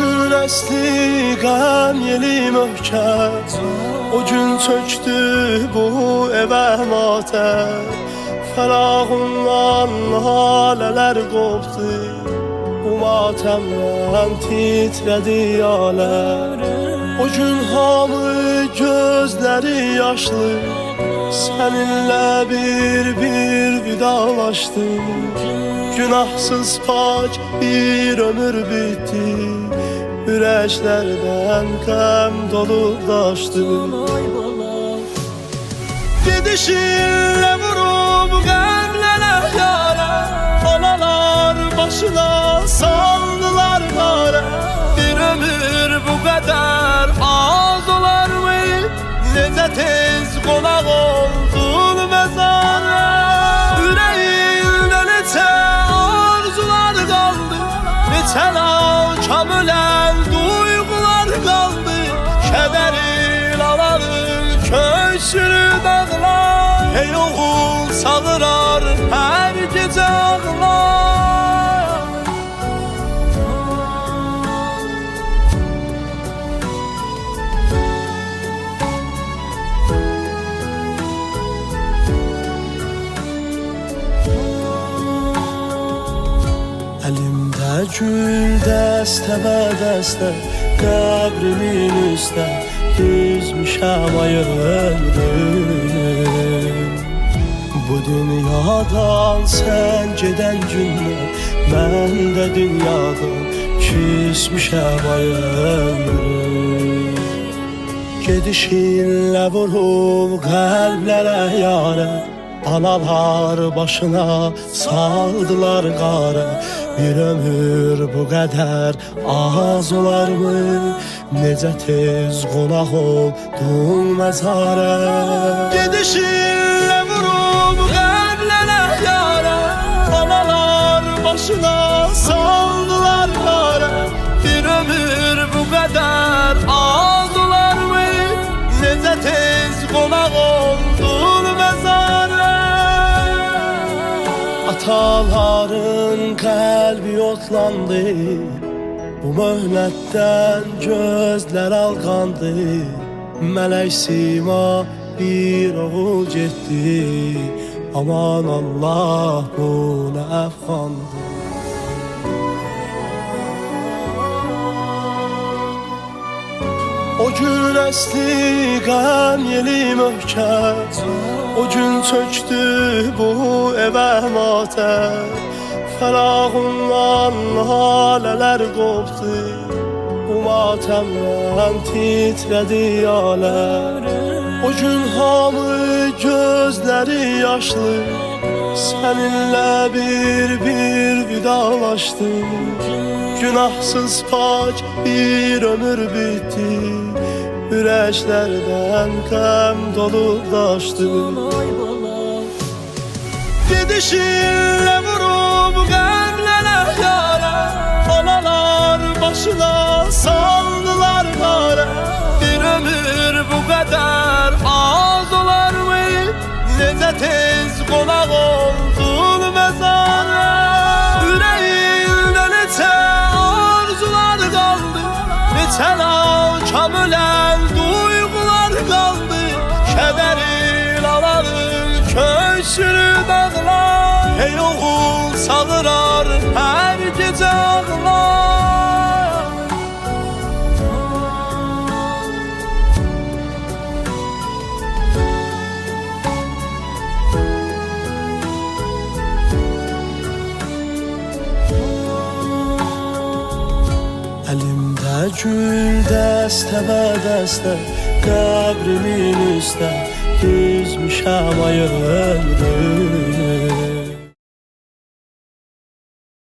gün əsli qəm yeli möhkəm, o gün çöktü bu evə matəm. Fərağından halələr qopdu, bu matəmdən titrədi aləm. O gün hamı gözləri yaşlı, səninlə bir vidalaşdı. Günahsız pak bir ömür bitti, ürəklərdən qəm dolu daşdı. Gidişinlə vurub qəmlərə yara, analar başına saldılar qara. Bir ömür bu qədər az olarmı? Necə tez qonaq oldun məzara. Ürəyində neçə arzular qaldı, neçə nakamilən duyğular qaldı. Kədərin alanın köksünü dağlar, ey oğul sağırar hər gecə ağlar. Əlimdə gül dəstə, qəbrimin üstə düzmüşəm ayırdım. Bu dünyadan sən gedən gündən, mən də dünyadan küsmüşəm ayırdım. Gedişinlə vurub qəlblərə yara, analar başına saldılar qara. Bir ömür bu qədər az olarmı? Necə tez qonaq oldun məzara. Gedişinlə vurub qəlblərə yara, analar başına saldılar qara. Bir ömür bu qədər az olarmı? Necə tez qonaq oldun məzara. Ataların qəlbi otlandı, bu möhnətdən gözlər alqandı. Mələk sima bir oğul getdi, aman Allah bu nə əfxandı. O gün əsli qəm yeli möhkəm, o gün çöktü bu evə matəm. Fərağından halələr qopdu, bu matəmdən titrədi aləm. O gün hamı gözləri yaşlı, səninlə bir vidalaşdı. Günahsız pak bir ömür bitti, ürəklərdən qəm dolu daşdı. Gedişinlə vurub qəmlərə yara, analar başına saldılar qara. Bir ömür bu qədər az olarmı? Necə tez qonaq oldun məzara. Ürəyində neçə arzular qaldı, neçə nakamilən duyğular qaldı. Kədərin alanın köksünü dağlar, ey oğul sağırar hər gecə ağlar. Əlimdə gül dəstə, qəbrimin üstə düzmüşəm ayırdım.